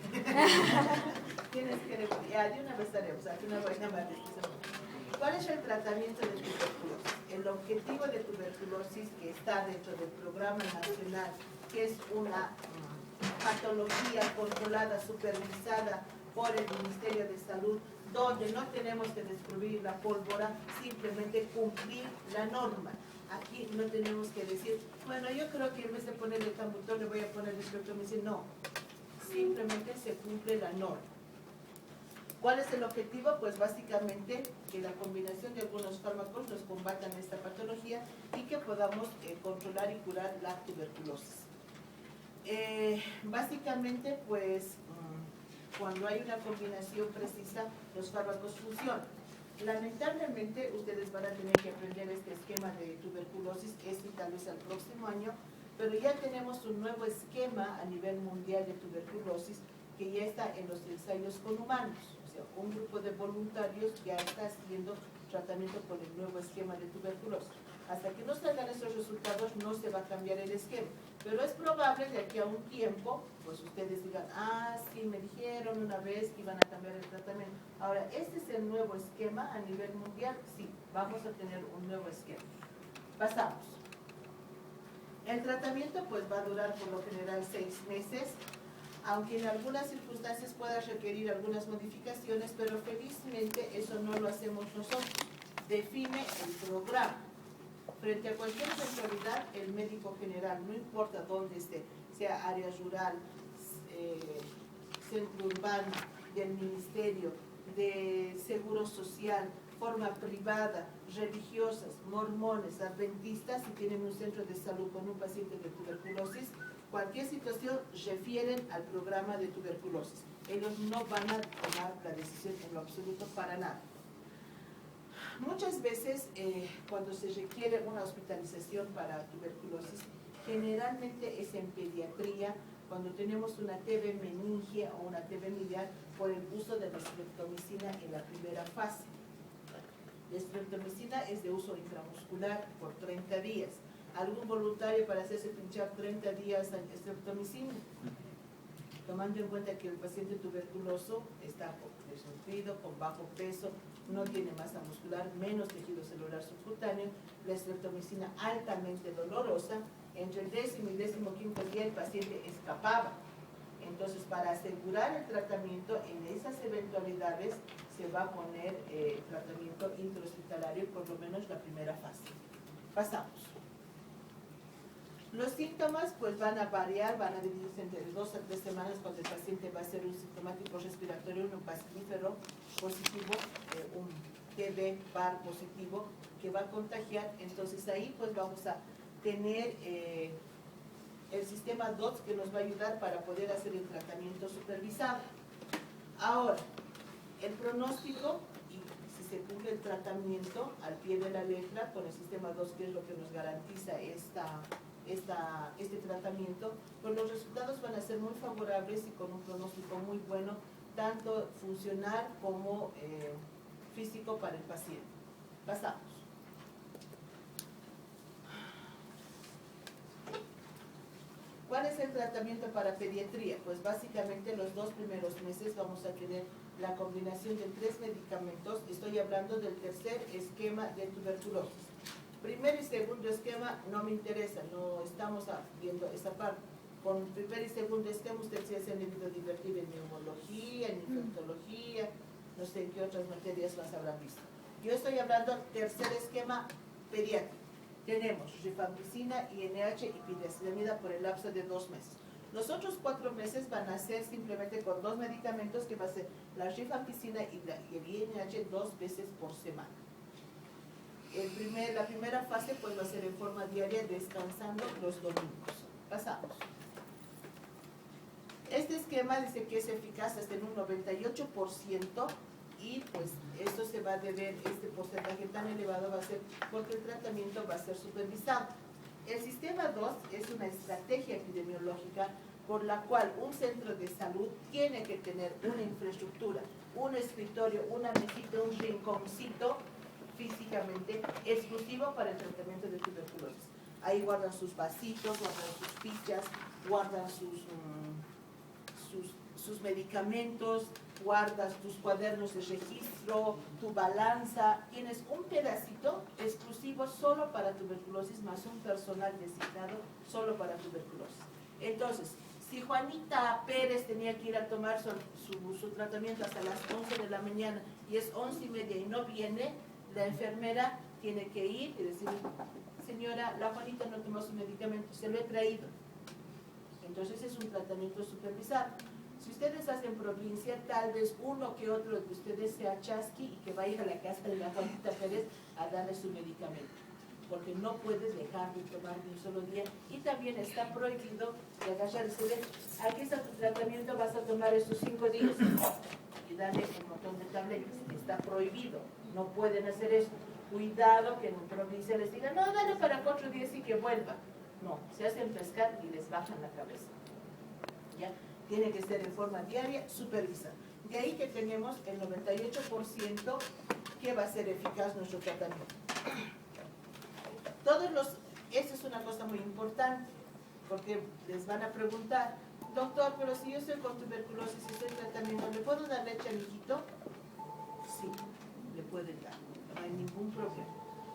Speaker 1: ¿Quiénes quieren? Ya, de una vez haremos, aquí una vaina más. ¿Cuál es el tratamiento de tuberculosis? El objetivo de tuberculosis que está dentro del Programa Nacional, que es una patología controlada, supervisada por el Ministerio de Salud, donde no tenemos que descubrir la pólvora, simplemente cumplir la norma. Aquí no tenemos que decir, bueno, yo creo que en vez de ponerle Cambutol le voy a poner estreptomicina. No, simplemente se cumple la norma. ¿Cuál es el objetivo? Pues básicamente que la combinación de algunos fármacos nos combatan esta patología y que podamos controlar y curar la tuberculosis. Básicamente, pues, cuando hay una combinación precisa, los fármacos funcionan. Lamentablemente, ustedes van a tener que aprender este esquema de tuberculosis, tal vez al próximo año, pero ya tenemos un nuevo esquema a nivel mundial de tuberculosis que ya está en los ensayos con humanos. O sea, un grupo de voluntarios ya está haciendo tratamiento con el nuevo esquema de tuberculosis. Hasta que no salgan esos resultados no se va a cambiar el esquema. Pero es probable de aquí a un tiempo, pues ustedes digan, sí, me dijeron una vez que iban a cambiar el tratamiento. Ahora, ¿este es el nuevo esquema a nivel mundial? Sí, vamos a tener un nuevo esquema. Pasamos. El tratamiento pues va a durar por lo general 6 meses, aunque en algunas circunstancias pueda requerir algunas modificaciones, pero felizmente eso no lo hacemos nosotros. Define el programa. Frente a cualquier eventualidad, el médico general, no importa dónde esté, sea área rural, centro urbano, del ministerio, de seguro social, forma privada, religiosas, mormones, adventistas, si tienen un centro de salud con un paciente de tuberculosis, cualquier situación refieren al programa de tuberculosis. Ellos no van a tomar la decisión en lo absoluto para nada. Muchas veces cuando se requiere una hospitalización para tuberculosis, generalmente es en pediatría, cuando tenemos una TB meningia o una TB miliar por el uso de la estreptomicina en la primera fase. La estreptomicina es de uso intramuscular por 30 días. ¿Algún voluntario para hacerse pinchar 30 días en estreptomicina? Tomando en cuenta que el paciente tuberculoso está desnutrido, con bajo peso, no tiene masa muscular, menos tejido celular subcutáneo, la estreptomicina altamente dolorosa, entre el 10º y 15º día el paciente escapaba. Entonces, para asegurar el tratamiento en esas eventualidades, se va a poner tratamiento intrahospitalario, por lo menos la primera fase. Pasamos. Los síntomas pues van a variar, van a dividirse entre 2 a 3 semanas cuando el paciente va a ser un sintomático respiratorio, un pasífero positivo, un TB par positivo que va a contagiar. Entonces ahí pues vamos a tener el sistema DOTS que nos va a ayudar para poder hacer el tratamiento supervisado. Ahora, el pronóstico y si se cumple el tratamiento al pie de la letra con el sistema DOTS, que es lo que nos garantiza este tratamiento, pues los resultados van a ser muy favorables y con un pronóstico muy bueno, tanto funcional como físico para el paciente. Pasamos. ¿Cuál es el tratamiento para pediatría? Pues básicamente los 2 primeros meses vamos a tener la combinación de 3 medicamentos. Estoy hablando del tercer esquema de tuberculosis. Primer y segundo esquema no me interesa, no estamos viendo esa parte. Con primer y segundo esquema usted se ha debido divertir en neumología, en infectología, no sé en qué otras materias más habrán visto. Yo estoy hablando tercer esquema pediátrico. Tenemos rifampicina, INH y pirexilamida por el lapso de 2 meses. Los otros 4 meses van a ser simplemente con 2 medicamentos que va a ser la rifampicina y el INH 2 veces por semana. la primera fase pues va a ser en forma diaria, descansando los domingos. Pasamos. Este esquema dice que es eficaz hasta en un 98% y pues esto se va a deber, este porcentaje tan elevado va a ser porque el tratamiento va a ser supervisado. El sistema 2 es una estrategia epidemiológica por la cual un centro de salud tiene que tener una infraestructura, un escritorio, una mesita, un rinconcito físicamente exclusivo para el tratamiento de tuberculosis. Ahí guardan sus vasitos, guardan sus fichas, guardan sus medicamentos, guardas tus cuadernos de registro, tu balanza. Tienes un pedacito exclusivo solo para tuberculosis, más un personal designado solo para tuberculosis. Entonces, si Juanita Pérez tenía que ir a tomar su tratamiento hasta las 11 de la mañana y es 11:30 y no viene, la enfermera tiene que ir y decir, señora, la Juanita no tomó su medicamento, se lo he traído. Entonces es un tratamiento supervisado. Si ustedes hacen provincia, tal vez uno que otro de ustedes sea chasqui y que vaya a la casa de la Juanita Pérez a darle su medicamento, porque no puedes dejar de tomar de un solo día. Y también está prohibido de agarrar y decirle, aquí está tu tratamiento, vas a tomar estos 5 días y darle un montón de tabletas. Está prohibido, no pueden hacer eso. Cuidado que en provincia les digan, no, dale para 4 días y que vuelva. No, se hacen pescar y les bajan la cabeza. ¿Ya? Tiene que ser en forma diaria, supervisada. De ahí que tenemos el 98% que va a ser eficaz nuestro tratamiento. Esa es una cosa muy importante, porque les van a preguntar, doctor, pero si yo estoy con tuberculosis y estoy tratamiento, ¿le puedo dar leche al hijito? Sí, le pueden dar, no hay ningún problema.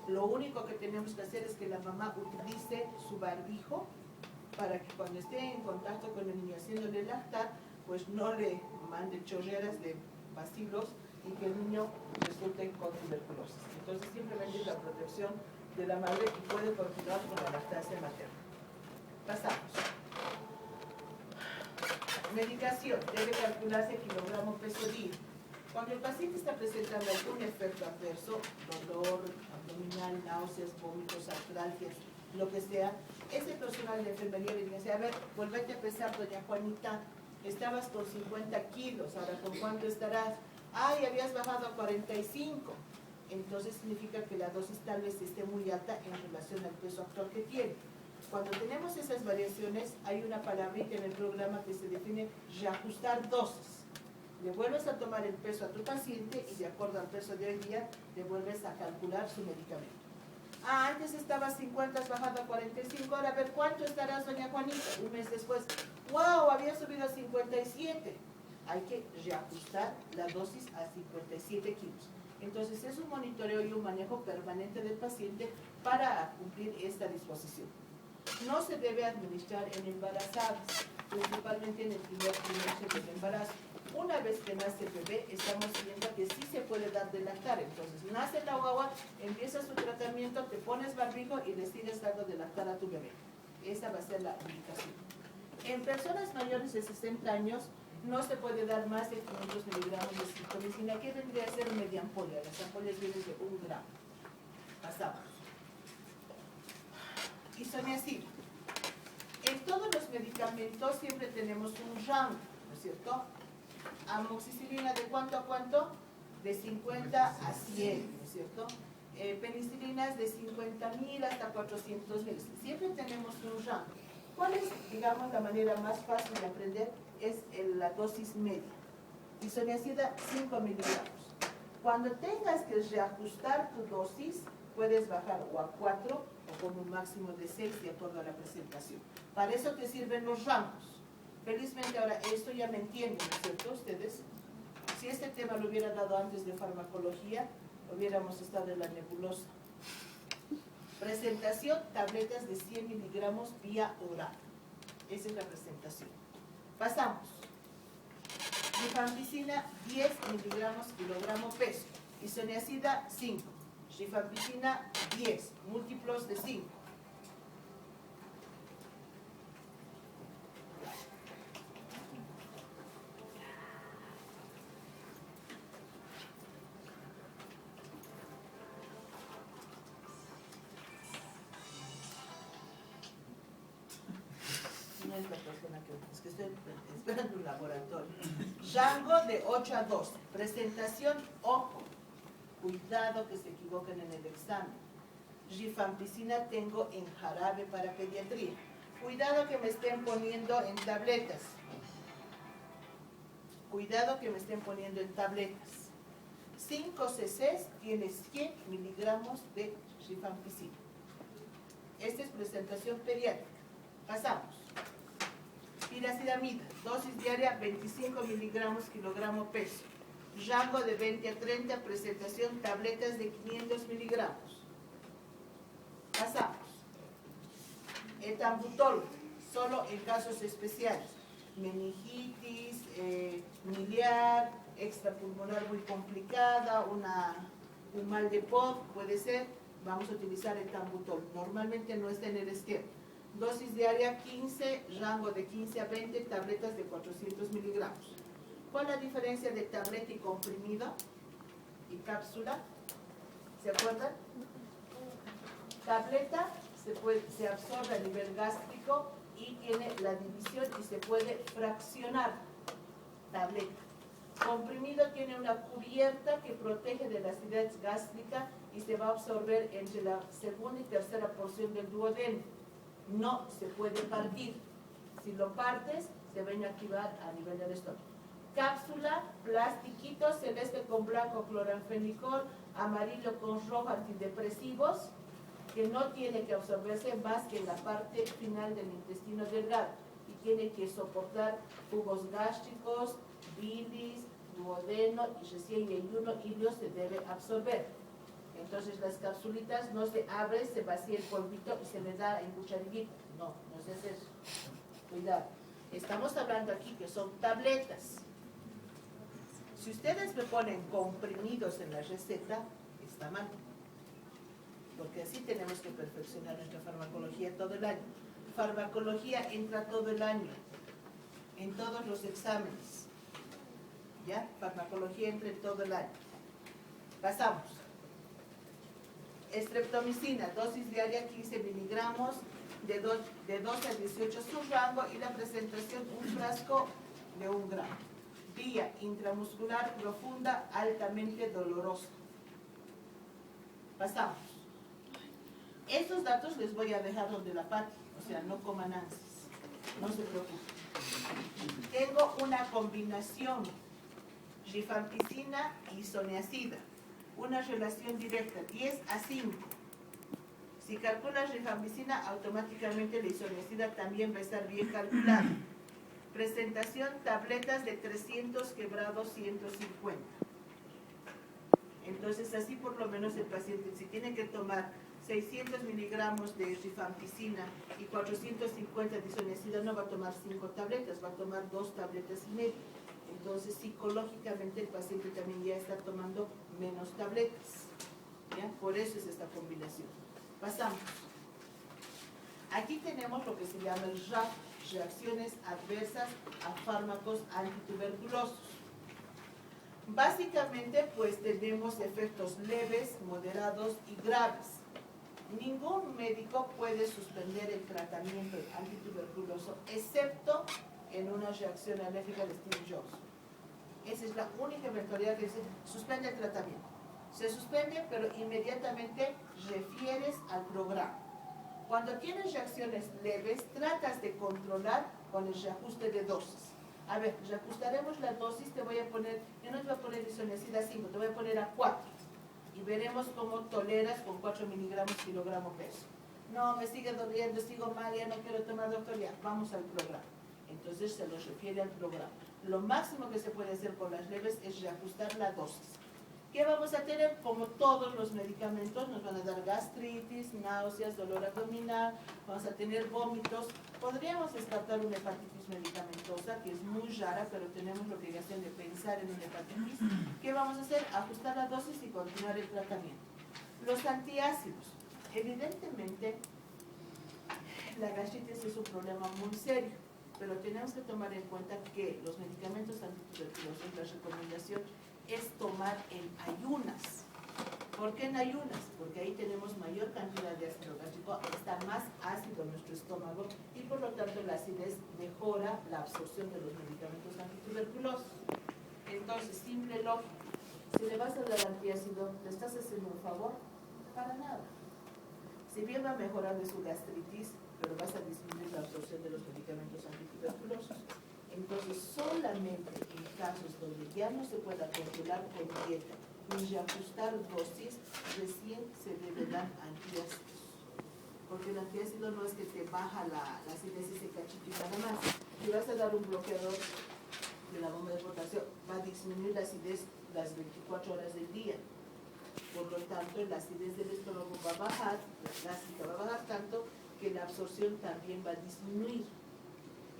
Speaker 1: Lo único que tenemos que hacer es que la mamá utilice su barbijo para que cuando esté en contacto con el niño haciéndole lactar, pues no le mande chorreras de bacilos y que el niño resulte con tuberculosis. Entonces simplemente es la protección de la madre y puede continuar con la lactancia materna. Pasamos. Medicación. Debe calcularse kilogramo peso día. Cuando el paciente está presentando algún efecto adverso, dolor abdominal, náuseas, vómitos, artralgias, lo que sea, ese personal de enfermería le dice, a ver, volvete a pesar, doña Juanita, estabas con 50 kilos, ahora ¿con cuánto estarás? Ay, habías bajado a 45. Entonces significa que la dosis tal vez esté muy alta en relación al peso actual que tiene. Cuando tenemos esas variaciones, hay una palabrita en el programa que se define reajustar dosis. Le vuelves a tomar el peso a tu paciente y de acuerdo al peso de hoy día, le vuelves a calcular su medicamento. Ah, antes estaba 50, has bajado a 45, ahora a ver, ¿cuánto estarás, doña Juanita? Un mes después, wow, había subido a 57. Hay que reajustar la dosis a 57 kilos. Entonces es un monitoreo y un manejo permanente del paciente para cumplir esta disposición. No se debe administrar en embarazadas, principalmente en el primer trimestre del embarazo. Una vez que nace el bebé, estamos viendo que sí se puede dar de lactar. Entonces, nace la guagua, empiezas tu tratamiento, te pones barbijo y le sigues dando de lactar a tu bebé. Esa va a ser la indicación. En personas mayores de 60 años, no se puede dar más de 500 miligramos de citromicina, que vendría a ser media ampolla. Las ampollas vienen de 1 gramo. Pasamos. Isoniazid. En todos los medicamentos siempre tenemos un rango, ¿no es cierto? Amoxicilina, ¿de cuánto a cuánto? De 50 a 100, ¿no es cierto? Penicilinas de 50.000 hasta 400.000. Siempre tenemos un rango. ¿Cuál es, digamos, la manera más fácil de aprender? Es la dosis media. Isoniazida, 5 miligramos. Cuando tengas que reajustar tu dosis, puedes bajar o a 4 o con un máximo de 6 de acuerdo a la presentación. Para eso te sirven los rangos. Felizmente ahora esto ya me entienden, ¿no es cierto? Ustedes, si este tema lo hubiera dado antes de farmacología, hubiéramos estado en la nebulosa. Presentación, tabletas de 100 miligramos vía oral. Esa es la presentación. Pasamos. Rifampicina, 10 miligramos kilogramo peso. Isoniazida, 5. Rifampicina, 10, múltiplos de 5. es la persona que... Es que estoy esperando un laboratorio. Rango de 8 a 12. Presentación, ojo. Cuidado que se equivoquen en el examen. Rifampicina tengo en jarabe para pediatría. Cuidado que me estén poniendo en tabletas. Cuidado que me estén poniendo en tabletas. 5 cc tiene 100 miligramos de rifampicina. Esta es presentación pediátrica. Pasamos. Piracidamida, dosis diaria 25 miligramos kilogramo peso. Rango de 20 a 30, presentación tabletas de 500 miligramos. Pasamos. Etambutol, solo en casos especiales. Meningitis, miliar, extrapulmonar muy complicada, un mal de POD, puede ser. Vamos a utilizar etambutol. Normalmente no está en el esquema. Dosis diaria 15, rango de 15 a 20, tabletas de 400 miligramos. ¿Cuál es la diferencia de tableta y comprimido y cápsula? ¿Se acuerdan? Tableta se absorbe a nivel gástrico y tiene la división y se puede fraccionar. Tableta. Comprimido tiene una cubierta que protege de la acidez gástrica y se va a absorber entre la segunda y tercera porción del duodeno. No se puede partir. Si lo partes, se va a inactivar a nivel del estómago. Cápsula, plastiquito, celeste con blanco, cloranfenicol, amarillo con rojo, antidepresivos, que no tiene que absorberse más que en la parte final del intestino delgado y tiene que soportar jugos gástricos, bilis, duodeno y recién en uno ilio se debe absorber. Entonces las capsulitas no se abren, se vacía el polvito y se le da en cucharidita. No se hace eso. Cuidado. Estamos hablando aquí que son tabletas. Si ustedes me ponen comprimidos en la receta, está mal. Porque así tenemos que perfeccionar nuestra farmacología todo el año. Farmacología entra todo el año, en todos los exámenes. ¿Ya? Farmacología entra en todo el año. Pasamos. Estreptomicina, dosis diaria 15 miligramos, de 12 a 18 su rango y la presentación un frasco de 1 gramo. Vía intramuscular profunda, altamente dolorosa. Pasamos. Estos datos les voy a dejar donde la Pati, o sea, no coman ansias, no se preocupen. Tengo una combinación, rifampicina y isoniazida, una relación directa, 10 a 5. Si calculas rifampicina, automáticamente la isoniazida también va a estar bien calculada. Presentación, tabletas de 300 quebrados 150. Entonces, así por lo menos el paciente, si tiene que tomar 600 miligramos de rifampicina y 450 de isoniazida, no va a tomar 5 tabletas, va a tomar 2 tabletas y media. Entonces, psicológicamente el paciente también ya está tomando menos tabletas. ¿Ya? Por eso es esta combinación. Pasamos. Aquí tenemos lo que se llama el RAF, reacciones adversas a fármacos antituberculosos. Básicamente, pues tenemos efectos leves, moderados y graves. Ningún médico puede suspender el tratamiento antituberculoso, excepto en una reacción alérgica de Steve Jobs. Esa es la única eventualidad que se suspende el tratamiento. Se suspende, pero inmediatamente refieres al programa. Cuando tienes reacciones leves, tratas de controlar con el reajuste de dosis. A ver, reajustaremos la dosis, te voy a poner, yo no te voy a poner isoniazida 5, te voy a poner a 4. Y veremos cómo toleras con 4 miligramos kilogramo peso. No, me sigue doliendo, sigo mal, ya no quiero tomar, doctor, ya, vamos al programa. Entonces se los refiere al programa. Lo máximo que se puede hacer con las leves es reajustar la dosis. ¿Qué vamos a tener? Como todos los medicamentos, nos van a dar gastritis, náuseas, dolor abdominal, vamos a tener vómitos. Podríamos descartar una hepatitis medicamentosa, que es muy rara, pero tenemos la obligación de pensar en una hepatitis. ¿Qué vamos a hacer? Ajustar la dosis y continuar el tratamiento. Los antiácidos. Evidentemente, la gastritis es un problema muy serio, pero tenemos que tomar en cuenta que los medicamentos antituberculosos, la recomendación es tomar en ayunas. ¿Por qué en ayunas? Porque ahí tenemos mayor cantidad de ácido gástrico, está más ácido nuestro estómago y por lo tanto la acidez mejora la absorción de los medicamentos antituberculosos. Entonces, simple lógica, si le vas a dar antiácido, ¿le estás haciendo un favor? Para nada. Si bien va a mejorar de su gastritis, pero vas a disminuir la absorción de los medicamentos antituberculosos. Entonces, solamente en casos donde ya no se pueda controlar con dieta ni reajustar dosis, recién se debe dar antiácidos. Porque el antiácido no es que te baja la acidez ese cachito y nada más. Si vas a dar un bloqueador de la bomba de potasio, va a disminuir la acidez las 24 horas del día. Por lo tanto, la acidez del estómago va a bajar, la gástrica va a bajar tanto que la absorción también va a disminuir.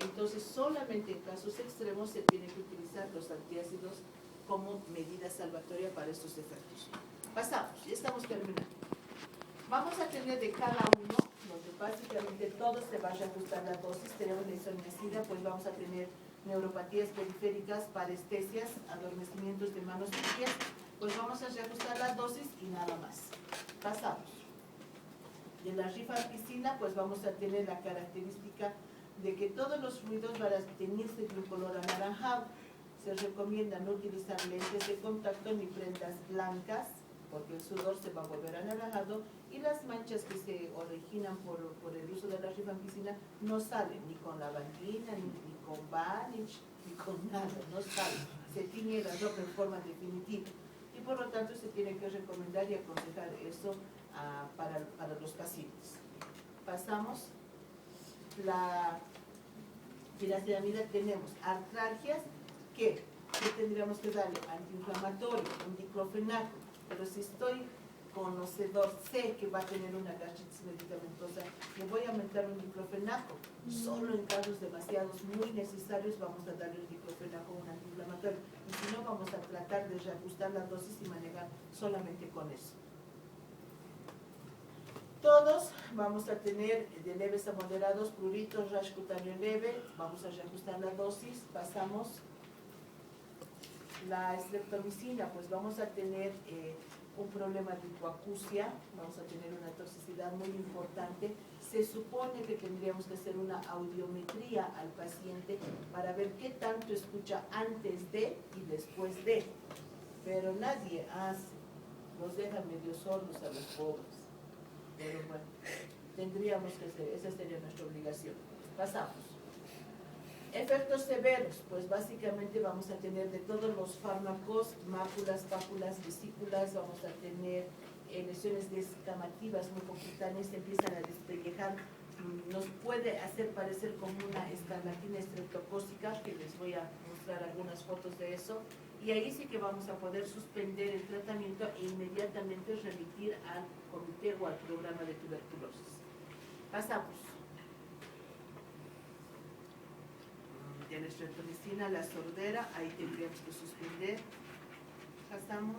Speaker 1: Entonces, solamente en casos extremos se tiene que utilizar los antiácidos como medida salvatoria para estos efectos. Pasamos, ya estamos terminando. Vamos a tener de cada uno, donde básicamente todo se va a reajustar la dosis. Tenemos la isoniazida, pues vamos a tener neuropatías periféricas, parestesias, adormecimientos de manos y pies. Pues vamos a reajustar la dosis y nada más. Pasamos. De la rifampicina, pues vamos a tener la característica de que todos los fluidos van a teñirse de un color anaranjado. Se recomienda no utilizar lentes de contacto ni prendas blancas, porque el sudor se va a volver anaranjado y las manchas que se originan por el uso de la rifampicina no salen ni con lavandina, ni con varnish, ni con nada, no salen. Se tiñe la ropa en forma definitiva. Y por lo tanto se tiene que recomendar y aconsejar eso para los pacientes. Pasamos. La piratilamida tenemos artralgias que tendríamos que darle antiinflamatorio, un diclofenaco, pero si estoy conocedor, sé que va a tener una gastritis medicamentosa, le voy a aumentar un diclofenaco. Solo en casos demasiados muy necesarios vamos a darle un diclofenaco, un antiinflamatorio, y si no vamos a tratar de reajustar la dosis y manejar solamente con eso. Todos vamos a tener de leves a moderados pruritos, rash cutáneo leve, vamos a reajustar la dosis, pasamos. La streptomicina, pues vamos a tener un problema de hipoacusia, vamos a tener una toxicidad muy importante. Se supone que tendríamos que hacer una audiometría al paciente para ver qué tanto escucha antes de y después de, pero nadie hace, los dejan medio sordos a los pobres. Pero bueno, tendríamos que hacer, esa sería nuestra obligación. Pasamos. Efectos severos, pues básicamente vamos a tener de todos los fármacos, máculas, pápulas, vesículas, vamos a tener lesiones descamativas, mucocutáneas, empiezan a despellejar, nos puede hacer parecer como una escarlatina estreptocócica, que les voy a mostrar algunas fotos de eso, y ahí sí que vamos a poder suspender el tratamiento e inmediatamente remitir al comité o al programa de tuberculosis. Pasamos. De la streptomicina, la sordera, ahí tendríamos que suspender. Pasamos.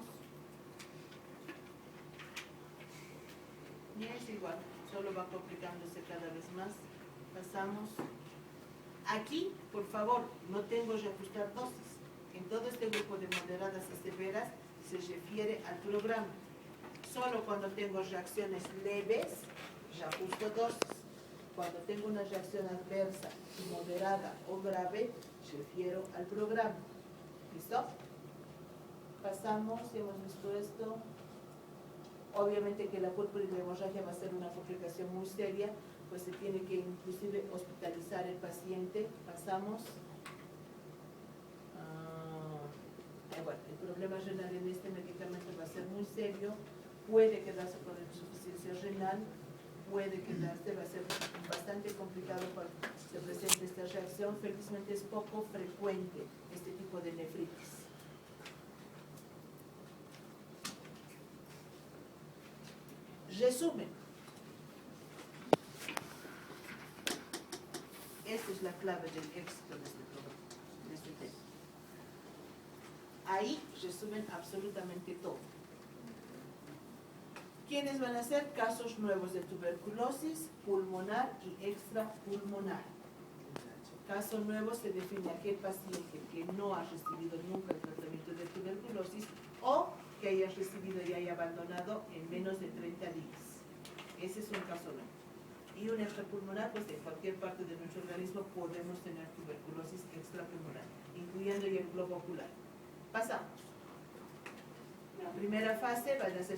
Speaker 1: Y es igual, solo va complicándose cada vez más. Pasamos. Aquí, por favor, no tengo reajustar dosis. En todo este grupo de moderadas y severas se refiere al programa. Solo cuando tengo reacciones leves, reajusto dosis. Cuando tengo una reacción adversa, moderada o grave, refiero al programa. ¿Listo? Pasamos, hemos visto esto. Obviamente que la púrpura y la hemorragia va a ser una complicación muy seria, pues se tiene que inclusive hospitalizar el paciente. Pasamos. Bueno, el problema renal en este medicamento va a ser muy serio, puede quedarse con insuficiencia renal, puede quedarse, va a ser bastante complicado cuando se presente esta reacción. Felizmente es poco frecuente este tipo de nefritis. Resumen. Esta es la clave del éxito de este programa, de este tema. Ahí resumen absolutamente todo. ¿Quiénes van a ser? Casos nuevos de tuberculosis pulmonar y extrapulmonar. Caso nuevo se define aquel paciente que no ha recibido nunca el tratamiento de tuberculosis o que haya recibido y haya abandonado en menos de 30 días. Ese es un caso nuevo. Y un extrapulmonar, pues en cualquier parte de nuestro organismo podemos tener tuberculosis extrapulmonar, incluyendo y el globo ocular. Pasamos. La primera fase van a ser